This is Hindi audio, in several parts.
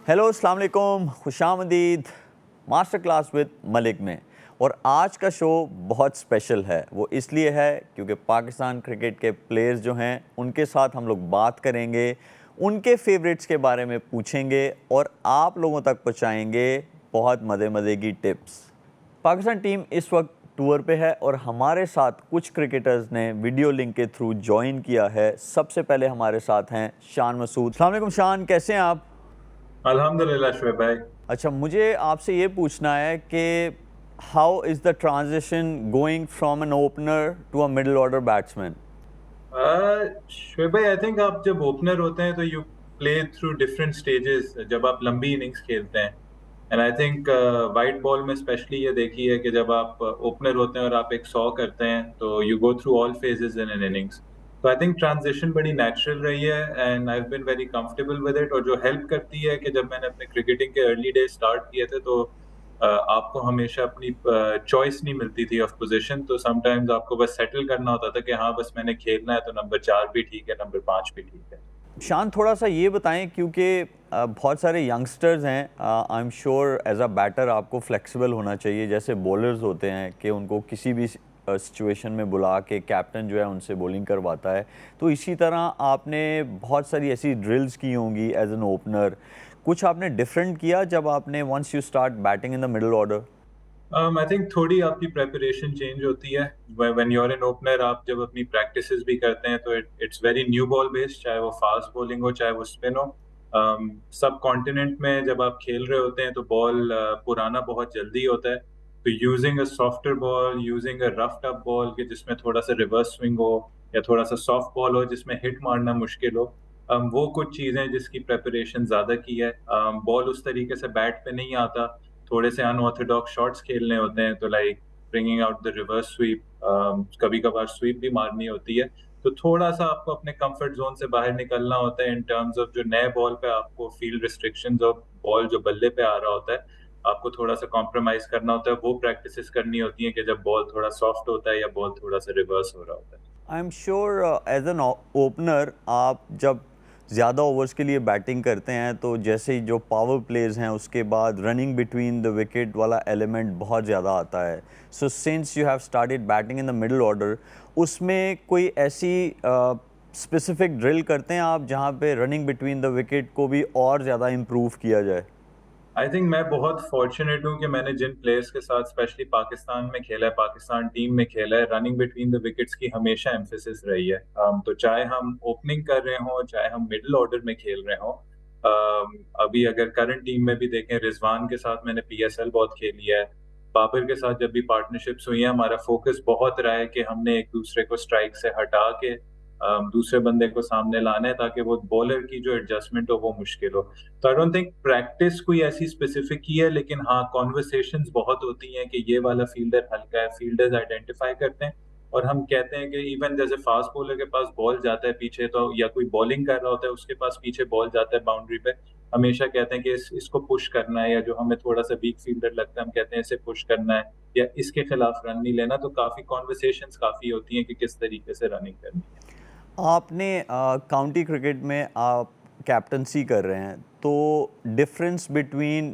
हेलो, अस्सलाम वालेकुम, खुशामदीद मास्टर क्लास विद मलिक में। और आज का शो बहुत स्पेशल है। वो इसलिए है क्योंकि पाकिस्तान क्रिकेट के प्लेयर्स जो हैं उनके साथ हम लोग बात करेंगे, उनके फेवरेट्स के बारे में पूछेंगे और आप लोगों तक पहुंचाएंगे बहुत मज़े की टिप्स। पाकिस्तान टीम इस वक्त टूर पे है और हमारे साथ कुछ क्रिकेटर्स ने वीडियो लिंक के थ्रू ज्वाइन किया है। सबसे पहले हमारे साथ हैं शान मसूद। अस्सलाम वालेकुम शान, कैसे हैं आप? अल्हम्दुलिल्लाह शुएब भाई। अच्छा, मुझे आपसे ये पूछना है कि how is the transition going from an opener to a middle order batsman? Shoaib भाई, आई थिंक आप जब ओपनर होते हैं तो you play through different stages जब आप लंबी इनिंग्स खेलते हैं। And I think white ball में स्पेशली ये देखी है कि जब आप ओपनर होते हैं और आप एक 100 करते हैं तो you go through all phases in an innings. तो आई थिंक ट्रांजिशन बड़ी नेचुरल रही है and I have been very comfortable with it. और जो हेल्प करती है कि जब मैंने अपने क्रिकेटिंग के अर्ली डेज स्टार्ट किए थे तो आपको हमेशा अपनी चॉइस नहीं मिलती थी ऑफ पोजीशन। तो समटाइम्स आपको बस सेटल करना होता था कि हाँ बस मैंने खेलना है तो नंबर 4 भी ठीक है, नंबर 5 भी ठीक है। शान, थोड़ा सा ये बताएं क्योंकि बहुत सारे यंगस्टर्स हैं। I am sure as a batter आपको फ्लेक्सिबल होना चाहिए, जैसे बॉलर्स होते हैं कि उनको किसी भी सिचुएशन में बुला के कैप्टन जो है उनसे बॉलिंग करवाता है। तो इसी तरह आपने बहुत सारी ऐसी ड्रिल्स की होंगी एज एन ओपनर। कुछ आपने डिफरेंट किया जब आपने once you start batting in the middle order? I think थोड़ी आपकी प्रेपरेशन चेंज होती है when you are an opener. आप जब अपनी प्रैक्टिसेस भी करते हैं तो it's very new ball based, चाहे वो फास्ट बॉलिंग हो चाहे वो स्पिन हो। सब कॉन्टिनेंट में जब आप खेल रहे होते हैं तो बॉल पुराना बहुत जल्दी होता है। तो using a softer ball, using a rough tough ball के जिसमें थोड़ा सा रिवर्स स्विंग हो या थोड़ा सा सॉफ्ट बॉल हो जिसमें हिट मारना मुश्किल हो, वो कुछ चीजें जिसकी प्रेपरेशन ज्यादा की है। बॉल उस तरीके से बैट पे नहीं आता, थोड़े से अनऑर्थोडॉक्स शॉट्स खेलने होते हैं तो like bringing out the reverse sweep, कभी कभार स्वीप भी मारनी होती है। तो थोड़ा सा आपको अपने कंफर्ट जोन से बाहर निकलना होता है इन टर्म्स ऑफ जो नए बॉल पे आपको फील्ड रिस्ट्रिक्शंस और बॉल जो बल्ले पे आ रहा होता है आपको थोड़ा सा कॉम्प्रोमाइज करना होता है। वो प्रैक्टिसेस करनी होती है कि जब बॉल थोड़ा सॉफ्ट होता है या बॉल थोड़ा सा रिवर्स हो रहा होता है। I am sure as an opener आप जब ज़्यादा ओवर्स के लिए बैटिंग करते हैं तो जैसे ही जो पावर प्लेज हैं उसके बाद रनिंग बिटवीन द विकेट वाला एलिमेंट बहुत ज़्यादा आता है। So since you have started batting in the middle order, उसमें कोई ऐसी स्पेसिफिक ड्रिल करते हैं आप जहाँ पे रनिंग बिटवीन द विकेट को भी और ज़्यादा इम्प्रूव किया जाए? आई थिंक मैं बहुत फॉर्चुनेट हूँ कि मैंने जिन प्लेयर्स के साथ स्पेशली पाकिस्तान में खेला है, पाकिस्तान टीम में खेला है, रनिंग बिटवीन द विकेट्स की हमेशा एम्फेसिस रही है। तो चाहे हम ओपनिंग कर रहे हों चाहे हम मिडिल ऑर्डर में खेल रहे हों। अभी अगर करंट टीम में भी देखें, रिजवान के साथ मैंने पीएसएल बहुत खेली है, बाबर के साथ जब भी पार्टनरशिप्स हुई है हमारा फोकस बहुत रहा है कि हमने एक दूसरे को स्ट्राइक से हटा के दूसरे बंदे को सामने लाना है ताकि वो बॉलर की जो एडजस्टमेंट हो वो मुश्किल हो। तो आई डोंट थिंक प्रैक्टिस कोई ऐसी स्पेसिफिक की है, लेकिन हाँ कॉन्वर्सेशंस बहुत होती हैं कि ये वाला फील्डर हल्का है, फील्डर्स आइडेंटिफाई करते हैं। और हम कहते हैं कि इवन जैसे फास्ट बॉलर के पास बॉल जाता है पीछे तो, या कोई बॉलिंग कर रहा होता है उसके पास पीछे बॉल जाता है बाउंड्री पे, हमेशा कहते हैं कि इसको पुश करना है, या जो हमें थोड़ा सा वीक फील्डर लगता है हम कहते हैं इसे पुश करना है या इसके खिलाफ रन नहीं लेना। तो काफी कॉन्वर्सेशंस काफी होती हैं कि किस तरीके से रनिंग करनी है। आपने काउंटी क्रिकेट में आप कैप्टनसी कर रहे हैं, तो difference between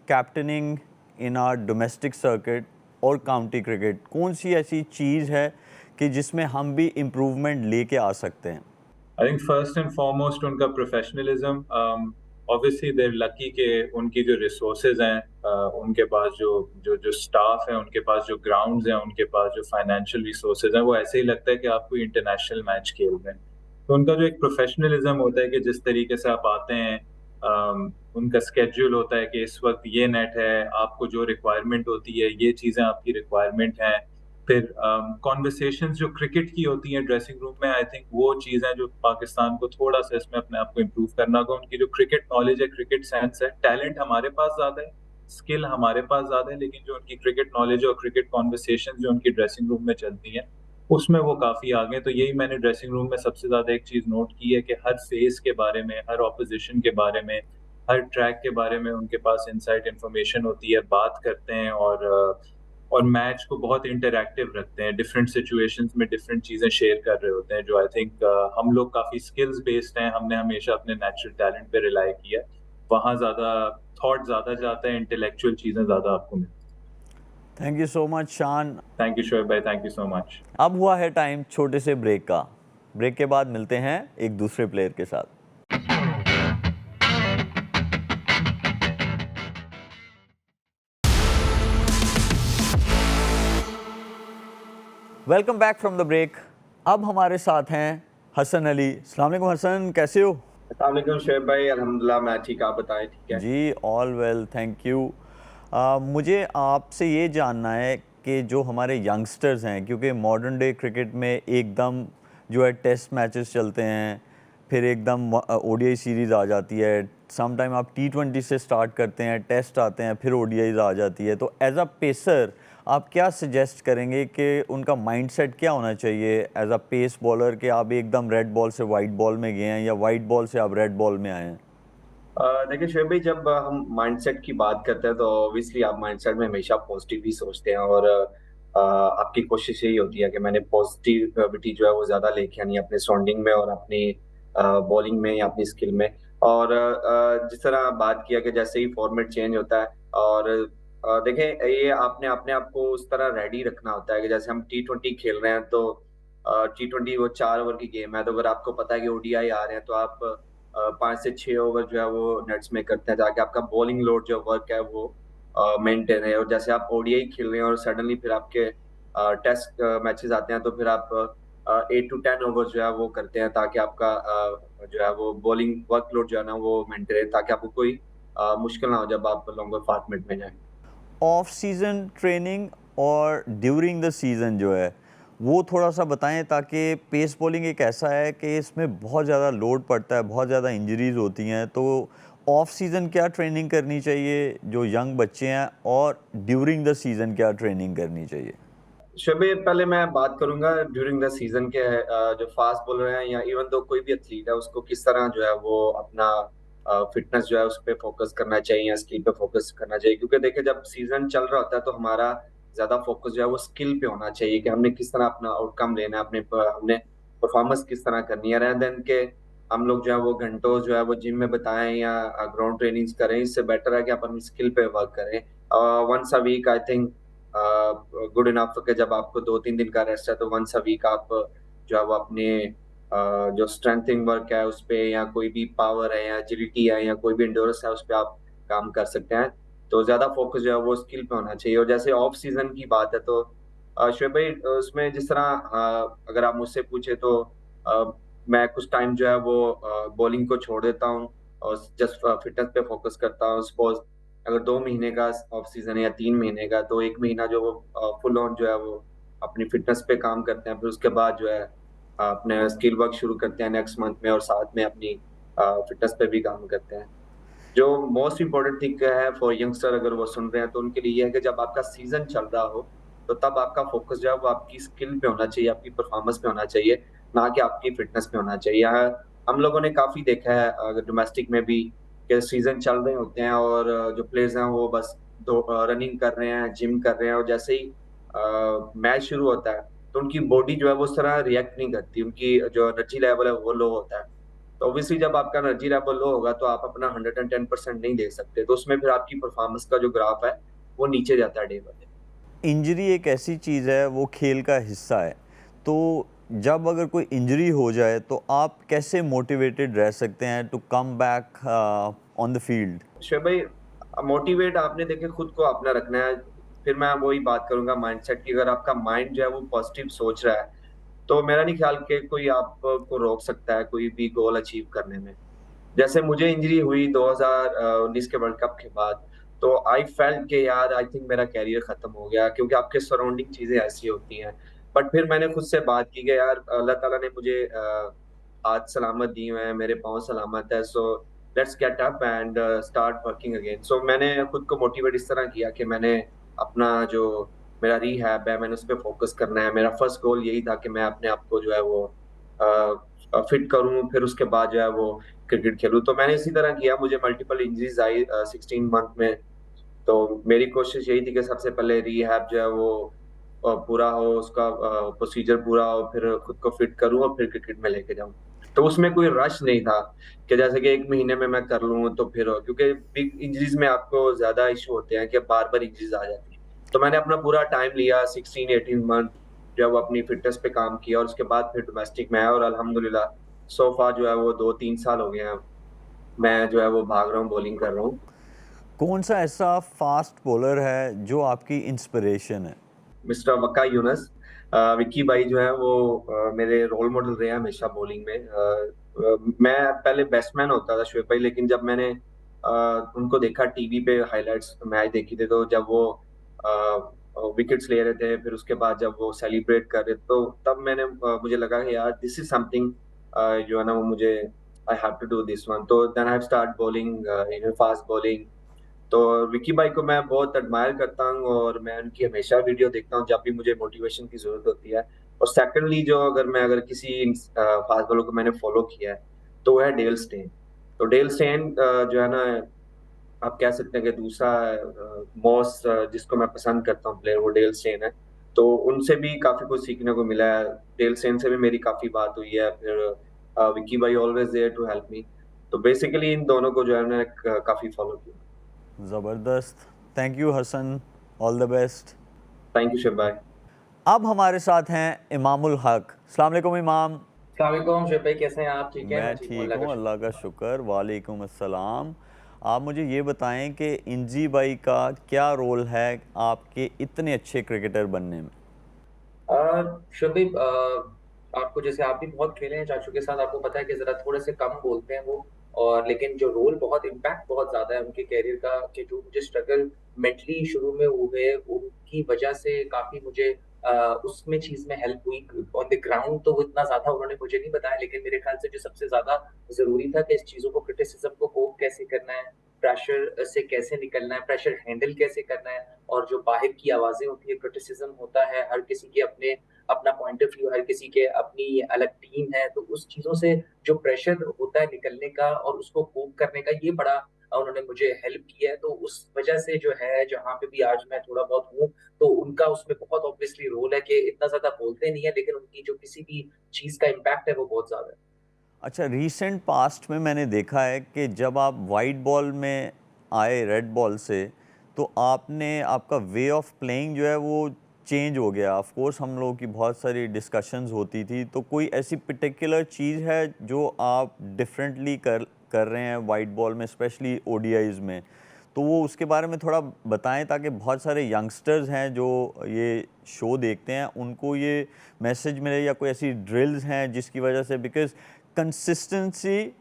captaining in are domestic circuit और काउंटी क्रिकेट कौन सी ऐसी चीज़ है कि जिसमें हम भी इम्प्रूवमेंट लेके आ सकते हैं? I think first and foremost उनका प्रोफेशनलिज्म। ऑब्वियसली देर लकी के उनकी जो रिसोर्सेज हैं, उनके पास जो जो जो स्टाफ है, उनके पास जो ग्राउंड्स हैं, उनके पास जो फाइनेंशियल रिसोर्सेज हैं, वो ऐसे ही लगता है कि आप कोई इंटरनेशनल मैच खेल रहे हैं। तो उनका जो एक प्रोफेशनलिज्म होता है कि जिस तरीके से आप आते हैं, उनका स्केड्यूल होता है कि इस वक्त ये नेट है, आपको जो रिक्वायरमेंट होती है ये चीज़ें आपकी रिक्वायरमेंट हैं। फिर कॉन्वर्सेशंस जो क्रिकेट की होती हैं ड्रेसिंग रूम में, आई थिंक वो चीज़ें जो पाकिस्तान को थोड़ा सा इसमें अपने आप को इम्प्रूव करना होगा। उनकी जो क्रिकेट नॉलेज है, क्रिकेट सेंस है, टैलेंट हमारे पास ज़्यादा है, स्किल हमारे पास ज़्यादा है, लेकिन जो उनकी क्रिकेट नॉलेज और क्रिकेट कॉन्वर्सेशंस जो उनकी ड्रेसिंग रूम में चलती हैं उसमें वो काफ़ी आगे हैं। तो यही मैंने ड्रेसिंग रूम में सबसे ज़्यादा एक चीज़ नोट की है कि हर फेज़ के बारे में, हर ऑपोजिशन के बारे में, हर ट्रैक के बारे में उनके पास इनसाइड इन्फॉर्मेशन होती है, बात करते हैं और मैच को बहुत इंटरैक्टिव रखते हैं। डिफरेंट सिचुएशंस में डिफरेंट चीज़ें शेयर कर रहे होते हैं जो आई थिंक हम लोग काफ़ी स्किल्स बेस्ड हैं, हमने हमेशा अपने नेचुरल टैलेंट पे रिलाई किया है। वहाँ ज़्यादा थॉट ज़्यादा जाता है, इंटेलेक्चुअल चीज़ें ज़्यादा आपको मिलती हैं। थैंक यू सो मच शान। थैंक यू शोएब भाई, थैंक यू सो मच। अब हुआ है टाइम छोटे से ब्रेक का। ब्रेक के बाद मिलते हैं एक दूसरे प्लेयर के साथ। Welcome back from the break. अब हमारे साथ हैं हसन अली। अस्सलाम वालेकुम हसन, कैसे हो? अस्सलाम वालेकुम शोएब भाई, अल्हम्दुलिल्लाह मैं ठीक, आप बताएं ठीक है? जी ऑल वेल, थैंक यू। मुझे आपसे ये जानना है कि जो हमारे यंगस्टर्स हैं, क्योंकि मॉडर्न डे क्रिकेट में एकदम जो है टेस्ट मैचेस चलते हैं, फिर एकदम ओडीआई सीरीज़ आ जाती है, सम टाइम आप T20 से स्टार्ट करते हैं, टेस्ट आते हैं, फिर ओडीआईज आ जाती है। तो एज अ पेसर आप क्या सजेस्ट करेंगे कि उनका माइंडसेट क्या होना चाहिए एज अ पेस बॉलर, कि आप एकदम रेड बॉल से वाइट बॉल में गए हैं या वाइट बॉल से आप रेड बॉल में आए हैं? देखिए शोएब भाई, जब हम माइंडसेट की बात करते हैं तो ऑब्वियसली आप माइंडसेट में हमेशा पॉजिटिव ही सोचते हैं, और आपकी कोशिश यही होती है कि मैंने पॉजिटिविटी जो है वो ज़्यादा लेके आनी है अपने सराउंडिंग में और अपनी बॉलिंग में या अपनी स्किल में। और जिस तरह बात किया कि जैसे ही फॉर्मेट चेंज होता है, और देखें ये आपने अपने आप को उस तरह रेडी रखना होता है कि जैसे हम T20 खेल रहे हैं तो T20 वो 4 ओवर की गेम है, तो अगर आपको पता है कि ओडीआई आ रहे हैं तो आप 5 से 6 ओवर जो है वो नेट्स में करते हैं ताकि आपका बॉलिंग लोड जो वर्क है वो मेंटेन है। और जैसे आप ओडीआई खेल रहे हैं और सडनली फिर आपके टेस्ट मैचेस आते हैं तो फिर आप 8 टू 10 ओवर जो है वो करते हैं ताकि आपका जो है वो बॉलिंग वर्कलोड जो है ना वो मेंटेन रहे, ताकि आपको कोई मुश्किल ना हो जब आप लॉन्गर फॉर्मेट में जाएँ। ऑफ सीज़न ट्रेनिंग और ड्यूरिंग द सीज़न जो है वो थोड़ा सा बताएं, ताकि पेस बॉलिंग एक ऐसा है कि इसमें बहुत ज़्यादा लोड पड़ता है, बहुत ज़्यादा इंजरीज होती हैं। तो ऑफ सीज़न क्या ट्रेनिंग करनी चाहिए जो यंग बच्चे हैं, और ड्यूरिंग द सीज़न क्या ट्रेनिंग करनी चाहिए? शबे पहले मैं बात करूंगा ड्यूरिंग द सीजन के जो फास्ट बॉलर हैं या इवन दो कोई भी एथलीट है उसको किस तरह जो है वो अपना फिटनेस जो है उस पर फोकस करना चाहिए या स्किल पे फोकस करना चाहिए। क्योंकि देखिए जब सीजन चल रहा होता है तो हमारा ज्यादा फोकस जो है वो स्किल पे होना चाहिए कि हमने किस तरह अपना आउटकम लेना है, हमने परफॉर्मेंस किस तरह करनी है, rather than के हम लोग जो है वो घंटों जो है वो जिम में बताएं या ग्राउंड ट्रेनिंग्स करें। इससे बेटर है कि आप अपनी स्किल पे वर्क करें। Once a week I think good enough कि जब आपको 2-3 दिन का रेस्ट है तो वंस अ वीक आप जो है वो अपने जो स्ट्रेंथिंग वर्क है उस पे या कोई भी पावर है या एजिलिटी है या कोई भी एंड्योरेंस है उस पे आप काम कर सकते हैं। तो ज़्यादा फोकस जो है वो स्किल पे होना चाहिए। और जैसे ऑफ सीजन की बात है तो शोएब भाई उसमें जिस तरह अगर आप मुझसे पूछे तो अ, मैं कुछ टाइम जो है वो बॉलिंग को छोड़ देता हूँ और जस्ट फिटनेस पे फोकस करता हूँ। सपोज़ अगर 2 महीने का ऑफ सीजन है या 3 महीने का, तो 1 महीना जो वो फुल ऑन जो है वो अपनी फिटनेस पे काम करते हैं। फिर उसके बाद जो है अपने स्किल वर्क शुरू करते हैं नेक्स्ट मंथ में और साथ में अपनी फिटनेस पे भी काम करते हैं। जो मोस्ट इम्पोर्टेंट थिंग है फॉर यंगस्टर, अगर वो सुन रहे हैं तो उनके लिए ये है कि जब आपका सीजन चल रहा हो तो तब आपका फोकस जो है वो आपकी स्किल पे होना चाहिए, आपकी परफॉर्मेंस पे होना चाहिए, ना कि आपकी फिटनेस पे होना चाहिए। हम लोगों ने काफी देखा है डोमेस्टिक में भी कि सीजन चल रहे होते हैं और जो प्लेयर्स हैं वो बस रनिंग कर रहे हैं, जिम कर रहे हैं, और जैसे ही मैच शुरू होता है तो उनकी बॉडी जो है वो उस तरह रिएक्ट नहीं करती, उनकी जो एनर्जी लेवल है वो लो होता है। तो ऑब्वियसली जब आपका एनर्जी लेवल लो होगा तो आप अपना 110% नहीं दे सकते, तो उसमें फिर आपकी परफॉर्मेंस का जो ग्राफ है वो नीचे जाता है डे बाय डे। इंजरी एक ऐसी चीज़ है, वो खेल का हिस्सा है। तो जब अगर कोई इंजरी हो जाए तो आप कैसे मोटिवेटेड रह सकते हैं to come back on the field? Shoaib भाई, मोटिवेट आपने देखिए खुद को अपना रखना है। फिर मैं वही बात करूंगा माइंडसेट की। अगर आपका माइंड जो है वो पॉजिटिव सोच रहा है तो मेरा नहीं ख्याल कि कोई आपको रोक सकता है कोई भी गोल अचीव करने में। जैसे मुझे इंजरी हुई 2019 के वर्ल्ड कप के बाद, तो आई फेल्ट कि यार आई थिंक मेरा करियर खत्म हो गया, क्योंकि आपके सराउंडिंग चीजें ऐसी होती हैं। बट फिर मैंने खुद से बात की कि यार अल्लाह ताला ने मुझे हाथ सलामत दिए हुए हैं, मेरे पाँव सलामत है, so let's get up and start working again. So मैंने खुद को मोटिवेट इस तरह किया कि मैंने अपना जो मेरा रिहैब है मैंने उस पे फोकस करना है। मेरा फर्स्ट गोल यही था कि मैं अपने आप को जो है वो फिट करूँ, फिर उसके बाद जो है वो क्रिकेट खेलूँ। तो मैंने इसी तरह किया, मुझे मल्टीपल इंजरीज़ आई 16 मंथ में। तो मेरी कोशिश यही थी कि सबसे पहले रिहैब जो है वो पूरा हो, उसका प्रोसीजर पूरा हो, फिर खुद को फिट करूँ और फिर क्रिकेट में लेके जाऊँ। तो उसमें कोई रश नहीं था कि जैसे कि 1 महीने में मैं कर लूँ तो फिर क्योंकि बिग इंजरीज़ में आपको ज़्यादा इश्यू होते हैं कि बार-बार इंजरीज़ आ जाती हैं। तो मैंने अपना पूरा टाइम लिया 16-18 मंथ जब अपनी फ़िटनेस पे काम किया और उसके बाद फिर डोमेस्टिक में आया और अल्हम्दुलिल्लाह सो फार जो है वो 2-3 साल हो गए हैं, मैं जो है वो भाग रहा हूँ, बॉलिंग कर रहा हूँ। कौन सा ऐसा फास्ट बॉलर है जो आपकी इंस्पिरेशन है? मिस्टर वक्का यूनुस विक्की भाई जो है वो मेरे रोल मॉडल रहे हैं हमेशा बॉलिंग में। मैं पहले बैट्समैन होता था शोएब भाई, लेकिन जब मैंने उनको देखा टीवी पे हाइलाइट्स मैच देखी थी, तो जब वो विकेट्स ले रहे थे, फिर उसके बाद जब वो सेलिब्रेट कर रहे थे, तो तब मुझे लगा कि यार दिस इज़ समथिंग जो है ना वो मुझे I have to do this one. तो then I have start bowling fast bowling. तो विक्की भाई को मैं बहुत एडमायर करता हूँ और मैं उनकी हमेशा वीडियो देखता हूँ जब भी मुझे मोटिवेशन की ज़रूरत होती है। और सेकंडली जो अगर किसी फास्ट बॉलर को मैंने फ़ॉलो किया है, तो वो है डेल स्टेन। तो डेल स्टेन जो है ना आप कह सकते हैं कि दूसरा मोस्ट जिसको मैं पसंद करता हूँ प्लेयर वो डेल स्टेन है। तो उनसे भी काफ़ी कुछ सीखने को मिला है। डेल स्टेन से भी मेरी काफ़ी बात हुई है। फिर विक्की भाई always there to help me. तो बेसिकली इन दोनों को जो है मैंने काफ़ी फ़ॉलो किया। ज़बरदस्त। Thank you Hasan, all the best. Thank you Shiv भाई। अब हमारे साथ हैं इमामुल हक। अस्सलाम वालेकुम इमाम। अस्सलाम वालेकुम शुभ भाई, कैसे हैं आप? ठीक है, मैं मैं ठीक हूँ, ठीक अल्लाह का हूँ, अल्लाह शुक्र। का शुक्र। वालेकुम अस्सलाम। आप मुझे ये बताएं कि इंजी भाई का क्या रोल है आपके इतने अच्छे क्रिकेटर बनने में? शुभ भाई, आपको जैसे आप भी बहुत खेले हैं चाचू के साथ, आपको पता है कि ज़रा थोड़े से कम बोलते हैं वो, और लेकिन जो रोल बहुत इम्पैक्ट बहुत ज़्यादा है उनके करियर का, कि जो मुझे स्ट्रगल मेंटली शुरू में हुए, उनकी वजह से काफ़ी मुझे उसमें चीज़ में हेल्प हुई। ऑन द ग्राउंड तो वो इतना ज़्यादा उन्होंने मुझे नहीं बताया, लेकिन मेरे ख्याल से जो सबसे ज़्यादा ज़रूरी था कि इस चीज़ों को, क्रिटिसिज़्म को कोप कैसे करना है, प्रेशर से कैसे निकलना है, प्रेशर हैंडल कैसे करना है, और जो बाहर की आवाज़ें होती है, क्रिटिसिज़्म होता है, हर किसी के अपना पॉइंट ऑफ व्यू, हर किसी के अपनी अलग टीम है, तो उस चीज़ों से जो प्रेशर होता है निकलने का और उसको कोप करने का, ये बड़ा उन्होंने मुझे हेल्प किया है। तो उस वजह से जो है, जहाँ पे भी आज मैं थोड़ा बहुत हूँ, तो उनका उसमें बहुत ऑब्वियसली रोल है कि इतना ज़्यादा बोलते नहीं है, लेकिन उनकी जो किसी भी चीज़ का इम्पैक्ट है, वो बहुत ज़्यादा है। अच्छा, रीसेंट पास्ट में मैंने देखा है कि जब आप वाइट बॉल में आए रेड बॉल से, तो आपका वे ऑफ प्लेइंग जो है वो चेंज हो गया। ऑफ कोर्स हम लोगों की बहुत सारी डिस्कशंस होती थी, तो कोई ऐसी पर्टिकुलर चीज़ है जो आप डिफरेंटली कर रहे हैं वाइट बॉल में, स्पेशली ओडीआईज़ में? तो वो उसके बारे में थोड़ा बताएं, ताकि बहुत सारे यंगस्टर्स हैं जो ये शो देखते हैं, उनको ये मैसेज मिले, या कोई ऐसी ड्रिल्स हैं जिसकी वजह से, बिकॉज़ कंसिस्टेंसी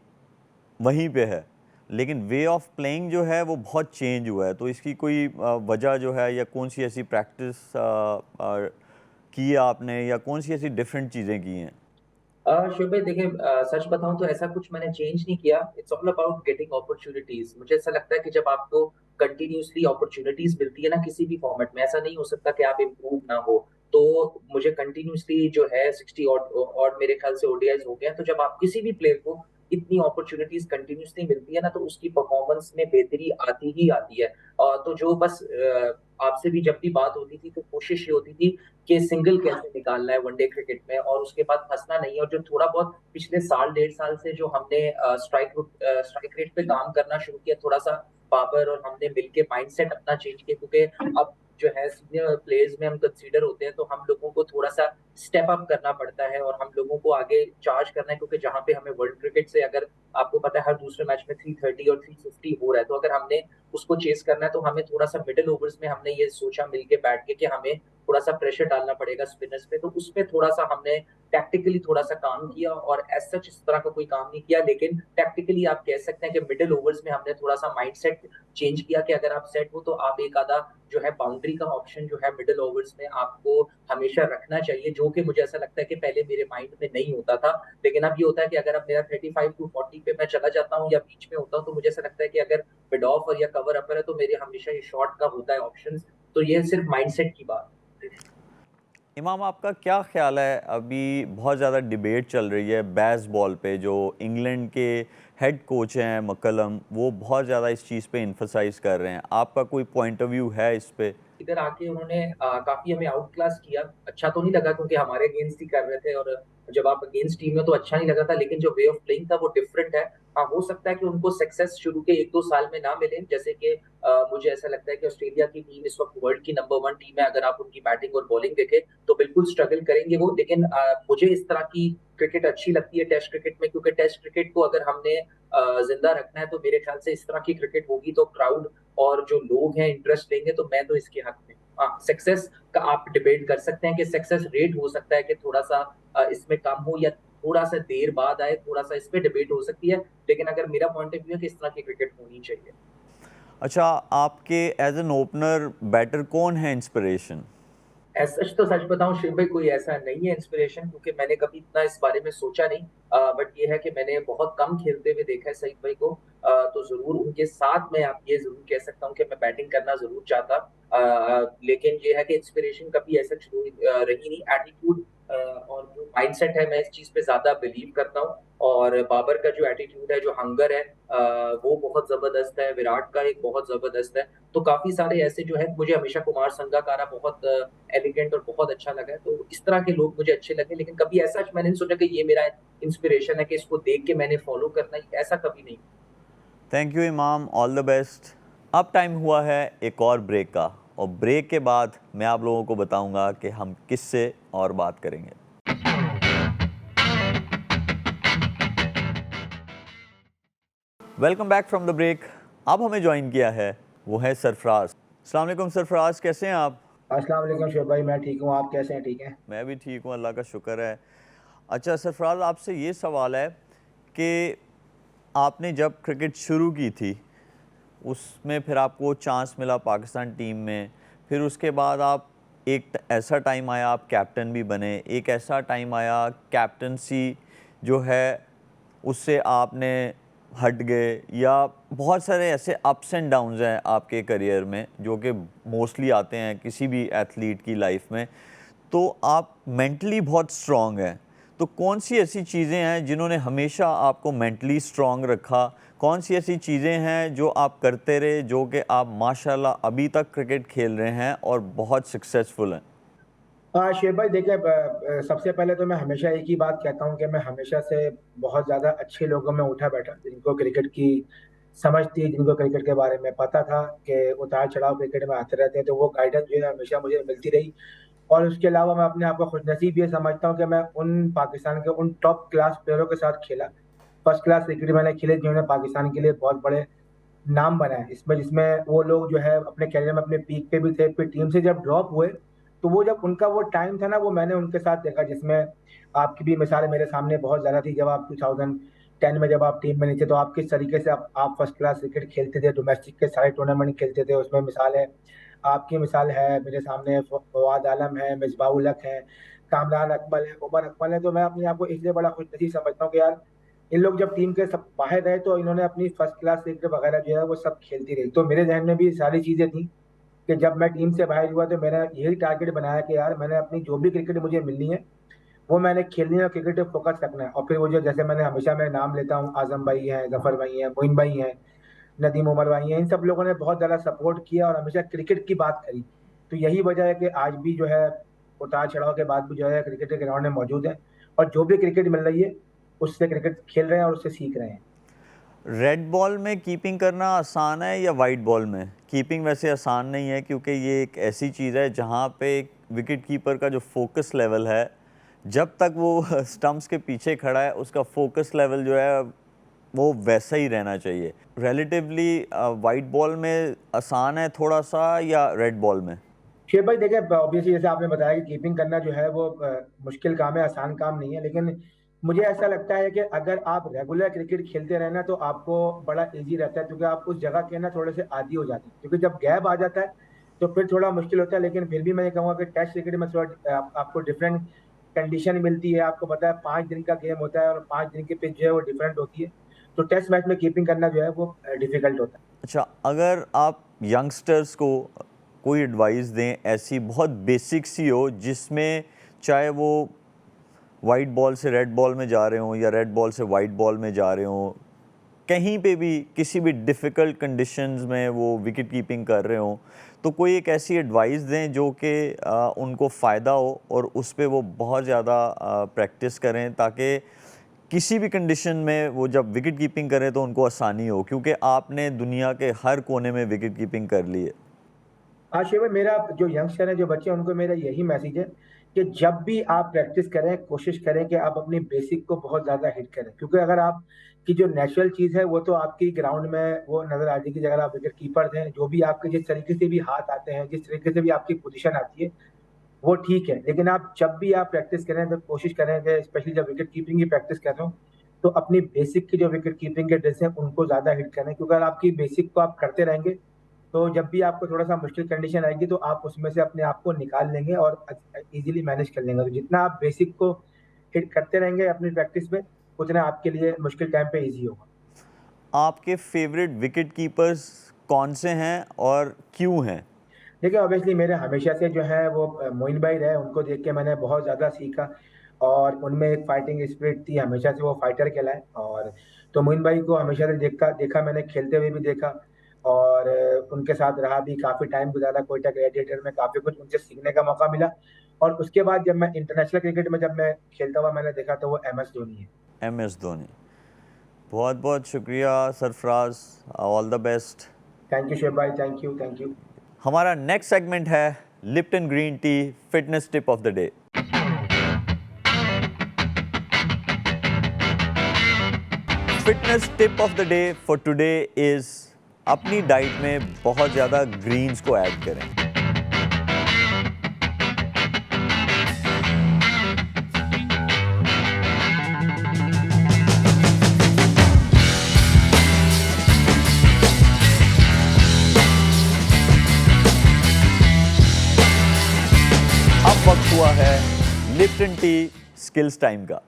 वहीं पे है, लेकिन वे ऑफ प्लेइंग जो है वो बहुत चेंज हुआ है। तो इसकी कोई वजह जो है, या कौन सी ऐसी प्रैक्टिस की है आपने, या कौन सी ऐसी डिफरेंट चीज़ें की हैं? शुभ भाई देखिए, सच बताऊँ तो ऐसा कुछ मैंने चेंज नहीं किया। It's all about getting opportunities. मुझे ऐसा लगता है कि जब आपको कंटिन्यूअसली अपॉर्च्युनिटीज़ मिलती है ना किसी भी फॉर्मेट में, ऐसा नहीं हो सकता कि आप इम्प्रूव ना हो। तो मुझे कंटिन्यूअसली जो है 60 ऑड मेरे ख्याल से ओडीआईज़ हो गए हैं। तो जब आप किसी भी प्लेयर को इतनी अपॉर्च्युनिटीज़ कंटिन्यूअसली मिलती है ना, तो उसकी परफॉर्मेंस में बेहतरी आती ही आती है। तो जो बस आपसे भी जब भी बात होती थी, तो कोशिश ये होती थी कि सिंगल कैसे निकालना है वनडे क्रिकेट में, और उसके बाद फँसना नहीं है। और जो थोड़ा बहुत पिछले साल, डेढ़ साल से जो हमने स्ट्राइक रेट पे काम करना शुरू किया, थोड़ा-सा बाबर और हमने मिलके माइंडसेट अपना चेंज किया, क्योंकि अब जो है सीनियर प्लेयर्स में हम कंसीडर होते हैं, तो हम लोगों को थोड़ा-सा स्टेप अप करना पड़ता है और हम लोगों को आगे चार्ज करना है, क्योंकि जहाँ पे हमें वर्ल्ड क्रिकेट से, अगर आपको पता है हर दूसरे मैच में 330 और 350 हो रहा है, तो अगर हमने उसको चेज़ करना है, तो हमें थोड़ा-सा मिडल ओवर्स में हमने ये सोचा मिल के बैठ के कि हमें थोड़ा-सा प्रेशर डालना पड़ेगा स्पिनर्स पे, तो उसपे थोड़ा-सा हमने टैक्टिकली थोड़ा-सा काम किया, और एज़ सच इस तरह का कोई काम नहीं किया, लेकिन टैक्टिकली आप कह सकते हैं कि मिडल ओवर्स में हमने थोड़ा-सा माइंडसेट चेंज किया कि अगर आप सेट हो, तो आप एक आधा जो है बाउंड्री का ऑप्शन जो है मिडल ओवर्स में आपको हमेशा रखना चाहिए, जो कि मुझे ऐसा लगता है कि पहले मेरे माइंड में नहीं होता था। लेकिन अब ये होता है कि अगर अब मेरा 35 टू 40 पे मैं चला जाता हूँ या बीच में होता हूँ, तो मुझे ऐसा लगता है कि अगर मिड ऑफ या कवर अपर है, तो मेरे हमेशा ये शॉट का होता है ऑप्शंस। तो ये सिर्फ माइंडसेट की बात है। इमाम, आपका क्या ख्याल है, अभी बहुत ज़्यादा डिबेट चल रही है बेसबॉल पे, जो इंग्लैंड के हेड कोच हैं मक्कलम, वो बहुत ज़्यादा इस चीज़ पे इन्फसाइज़ कर रहे हैं। आपका कोई पॉइंट ऑफ व्यू है इस पे? इधर आके उन्होंने काफ़ी हमें आउट क्लास किया। अच्छा तो नहीं लगा क्योंकि हमारे अगेंस्ट ही कर रहे थे और जब आप अगेंस्ट टीम में तो अच्छा नहीं लगा था, लेकिन जो वे ऑफ प्लेइंग था वो डिफरेंट है। हाँ, हो सकता है कि उनको सक्सेस शुरू के 1-2 साल में ना मिले, जैसे कि मुझे ऐसा लगता है कि ऑस्ट्रेलिया की टीम इस वक़्त वर्ल्ड की नंबर 1 टीम है। अगर आप उनकी बैटिंग और बॉलिंग देखें, तो बिल्कुल स्ट्रगल करेंगे वो। लेकिन मुझे इस तरह की क्रिकेट अच्छी लगती है टेस्ट क्रिकेट में, क्योंकि टेस्ट क्रिकेट को अगर हमने ज़िंदा रखना है, तो मेरे ख्याल से इस तरह की क्रिकेट होगी तो क्राउड और जो लोग हैं इंटरेस्ट लेंगे, तो मैं तो इसके हक में हूँ। हाँ, सक्सेस का आप डिबेट कर सकते हैं कि सक्सेस रेट हो सकता है कि थोड़ा-सा इसमें कम हो या थोड़ा-सा देर बाद आए, थोड़ा-सा इस पे डिबेट हो सकती है। लेकिन अगर मेरा पॉइंट ऑफ व्यू है कि इस तरह की क्रिकेट होनी चाहिए। अच्छा, आपके एज एन ओपनर बैटर कौन है इंस्पिरेशन? एज़ सच तो सच बताऊँ शिव भाई, कोई ऐसा नहीं है इंस्पिरेशन, क्योंकि मैंने कभी इतना इस बारे में सोचा नहीं। बट ये है कि मैंने बहुत कम खेलते हुए देखा है सईद भाई को। तो ज़रूर उनके साथ मैं आप ये ज़रूर कह सकता हूँ कि मैं बैटिंग करना ज़रूर चाहता। लेकिन ये है कि इंस्पिरेशन कभी ऐसा रही नहीं। एटीट्यूड और जो माइंडसेट है, मैं इस चीज़ पे ज़्यादा बिलीव करता हूँ। और बाबर का जो एटीट्यूड है, जो हंगर है, वो बहुत ज़बरदस्त है। विराट का एक बहुत ज़बरदस्त है। तो काफ़ी सारे ऐसे जो है, मुझे हमेशा कुमार संगकारा बहुत एलिगेंट और बहुत अच्छा लगा है। तो इस तरह के लोग मुझे अच्छे लगे, लेकिन कभी ऐसा मैंने नहीं सोचा कि ये मेरा इंस्पिरेशन है कि इसको देख के मैंने फॉलो करना है, ऐसा कभी नहीं। थैंक यू इमाम, ऑल द बेस्ट। अब टाइम हुआ है एक और ब्रेक का, और ब्रेक के बाद मैं आप लोगों को बताऊंगा कि हम किससे और बात करेंगे। Welcome back from the break. अब हमें ज्वाइन किया है वो है सरफराज। अस्सलाम वालेकुम सरफराज, कैसे हैं आप? अस्सलाम वालेकुम शुएब भाई, मैं ठीक हूँ। आप कैसे हैं? ठीक हैं? मैं भी ठीक हूँ, अल्लाह का शुक्र है। अच्छा सरफराज, आपसे ये सवाल है कि आपने जब क्रिकेट शुरू की थी, उसमें फिर आपको चांस मिला पाकिस्तान टीम में, फिर उसके बाद आप एक ऐसा टाइम आया आप कैप्टन भी बने, एक ऐसा टाइम आया कैप्टनसी जो है उससे आपने हट गए, या बहुत सारे ऐसे अप्स एंड डाउन्स हैं आपके करियर में जो कि मोस्टली आते हैं किसी भी एथलीट की लाइफ में। तो आप मेंटली बहुत स्ट्रॉन्ग हैं, तो कौन सी ऐसी चीज़ें हैं जिन्होंने हमेशा आपको मेंटली स्ट्रॉन्ग रखा? कौन सी ऐसी चीज़ें हैं जो आप करते रहे जो कि आप माशाल्लाह अभी तक क्रिकेट खेल रहे हैं और बहुत सक्सेसफुल हैं? शुएब भाई देखिए, सबसे पहले तो मैं हमेशा एक ही बात कहता हूँ कि मैं हमेशा से बहुत ज़्यादा अच्छे लोगों में उठा बैठा, जिनको क्रिकेट की समझ थी, जिनको क्रिकेट के बारे में पता था कि उतार-चढ़ाव क्रिकेट में आते रहते हैं, तो वो गाइडेंस जो है हमेशा मुझे मिलती रही। और उसके अलावा मैं अपने आप को खुशनसीब ये समझता हूँ कि मैं उन पाकिस्तान के उन टॉप क्लास प्लेयरों के साथ खेला। फर्स्ट क्लास क्रिकेट मैंने खेले जिन्होंने पाकिस्तान के लिए बहुत बड़े नाम बनाए। इसमें जिसमें वो लोग जो है अपने करियर में अपने पीक पे भी थे, फिर टीम से जब ड्रॉप हुए, तो वो जब उनका वो टाइम था ना, वो मैंने उनके साथ देखा, जिसमें आपकी भी मिसाल मेरे सामने बहुत ज़्यादा थी। जब आप 2010 में जब आप टीम में नहीं थे, तो आप किस तरीके से आप फर्स्ट क्लास क्रिकेट खेलते थे, डोमेस्टिक के सारे टूर्नामेंट खेलते थे, उसमें मिसाल है, आपकी मिसाल है, मेरे सामने फवाद आलम है, मिसबाह-उल हक है, कामरान अकमल है, उमर अकमल है। तो मैं अपने आप को इसलिए बड़ा खुशनसीब समझता हूँ कि यार, इन लोग जब टीम के सब बाहर रहे तो इन्होंने अपनी फर्स्ट क्लास क्रिकेट वगैरह जो है वो सब खेलती रही। तो मेरे जहन में भी सारी चीजें थी कि जब मैं टीम से बाहर हुआ तो मेरा यही टारगेट बनाया कि यार मैंने अपनी जो भी क्रिकेट मुझे मिलनी है वो मैंने खेलनी है, क्रिकेट पे फोकस रखना है। और फिर वो जो, जैसे मैंने हमेशा मैं नाम लेता हूँ, आजम भाई हैं, जफर भाई हैं, मोइन भाई हैं, नदीम उमर भाई हैं, इन सब लोगों ने बहुत ज़्यादा सपोर्ट किया और हमेशा क्रिकेट की बात करी। तो यही वजह है कि आज भी जो है उतार चढ़ाव के बाद भी जो है क्रिकेट के ग्राउंड में मौजूद है, और जो भी क्रिकेट मिल रही है उससे क्रिकेट खेल रहे हैं और उससे सीख रहे हैं। रेड बॉल में कीपिंग करना आसान है या वाइट बॉल में? कीपिंग वैसे आसान नहीं है, क्योंकि ये एक ऐसी चीज़ है जहाँ पे विकेट कीपर का जो फोकस लेवल है, जब तक वो स्टंप्स के पीछे खड़ा है उसका फोकस लेवल जो है वो वैसा ही रहना चाहिए। रिलेटिवली वाइट बॉल में आसान है थोड़ा सा या रेड बॉल में? शेख भाई देखिए, ऑब्वियसली जैसे आपने बताया कि कीपिंग करना जो है वो मुश्किल काम है, आसान काम नहीं है। लेकिन मुझे ऐसा लगता है कि अगर आप रेगुलर क्रिकेट खेलते रहे ना, तो आपको बड़ा इजी रहता है, क्योंकि आप उस जगह के ना थोड़े से आदी हो जाते हैं। क्योंकि जब गैप आ जाता है तो फिर थोड़ा मुश्किल होता है। लेकिन फिर भी मैं ये कहूँगा कि टेस्ट क्रिकेट में थोड़ा आपको डिफरेंट कंडीशन मिलती है। आपको पता है 5 दिन का गेम होता है और 5 दिन की पिच जो है वो डिफरेंट होती है। तो टेस्ट मैच में कीपिंग करना जो है वो डिफिकल्ट होता है। अच्छा, अगर आप यंगस्टर्स को कोई एडवाइस दें ऐसी बहुत बेसिक सी हो, जिसमें चाहे वो वाइट बॉल से रेड बॉल में जा रहे हों या रेड बॉल से वाइट बॉल में जा रहे हों, कहीं पे भी किसी भी डिफ़िकल्ट कंडीशंस में वो विकेट कीपिंग कर रहे हों, तो कोई एक ऐसी एडवाइस दें जो कि उनको फ़ायदा हो और उस पे वो बहुत ज़्यादा प्रैक्टिस करें, ताकि किसी भी कंडीशन में वो जब विकेट कीपिंग करें तो उनको आसानी हो, क्योंकि आपने दुनिया के हर कोने में विकेट कीपिंग कर ली है। हाँ शिव भाई, मेरा जो यंगस्टर है, जो बच्चे हैं, उनको मेरा यही मैसेज है कि जब भी आप प्रैक्टिस करें, कोशिश करें कि आप अपनी बेसिक को बहुत ज्यादा हिट करें, क्योंकि अगर आप की जो नेचुरल चीज है वो तो आपकी ग्राउंड में वो नजर आ जाएगी। अगर आप विकेट कीपर हैं, जो भी आपके जिस तरीके से भी हाथ आते हैं, जिस तरीके से भी आपकी पोजीशन आती है, वो ठीक है। लेकिन आप जब भी आप प्रैक्टिस करें तो कोशिश करें कि स्पेशली जब विकेट कीपिंग की प्रैक्टिस कर रहे हो तो अपनी बेसिक की जो विकेट कीपिंग के ड्रेस हैं उनको ज्यादा हिट करें, क्योंकि अगर आपकी बेसिक को आप करते रहेंगे तो जब भी आपको थोड़ा सा मुश्किल कंडीशन आएगी तो आप उसमें से अपने आप को निकाल लेंगे और इजीली मैनेज कर लेंगे। तो जितना आप बेसिक को हिट करते रहेंगे अपनी प्रैक्टिस में, उतना आपके लिए मुश्किल टाइम पे इजी होगा। आपके फेवरेट विकेट कीपर्स कौन से हैं और क्यों हैं? देखिए ऑब्वियसली मेरे हमेशा से जो है वो मोइन भाई रहे, उनको देख के मैंने बहुत ज़्यादा सीखा और उनमें एक फाइटिंग स्पिरिट थी, हमेशा से वो फाइटर कहलाए। और तो मोइन भाई को हमेशा से देखा देखा मैंने, खेलते हुए भी देखा और उनके साथ रहा भी, काफ़ी टाइम गुजारा कोयटा ग्लैडिएटर में, काफ़ी कुछ उनसे सीखने का मौका मिला। और उसके बाद जब मैं इंटरनेशनल क्रिकेट में जब मैं खेलता हुआ मैंने देखा तो वो MS धोनी है। MS धोनी। बहुत बहुत शुक्रिया Sarfaraz, all the best. Thank you Shiv भाई, थैंक यू थैंक यू। हमारा नेक्स्ट सेगमेंट है Lipton green tea fitness tip of the day. Fitness tip of the day for today is अपनी डाइट में बहुत ज़्यादा ग्रीन्स को ऐड करें। अब वक्त हुआ है लिप्टन टी स्किल्स टाइम का।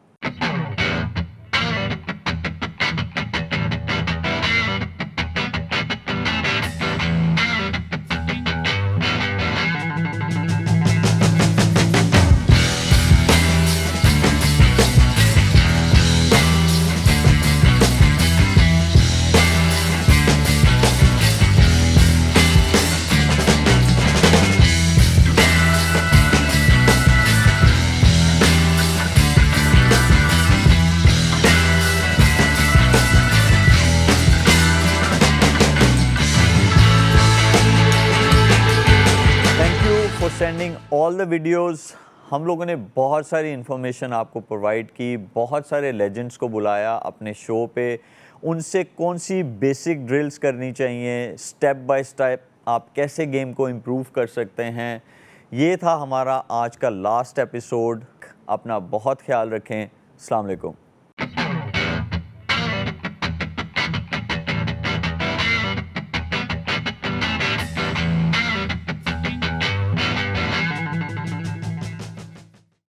For sending all the videos. हम लोगों ने बहुत सारी इन्फॉर्मेशन आपको प्रोवाइड की, बहुत सारे लेजेंड्स को बुलाया अपने शो पे, उनसे कौन सी बेसिक ड्रिल्स करनी चाहिए, स्टेप बाय स्टेप आप कैसे गेम को इम्प्रूव कर सकते हैं। ये था हमारा आज का लास्ट एपिसोड। अपना बहुत ख्याल रखें। अस्सलाम वालेकुम।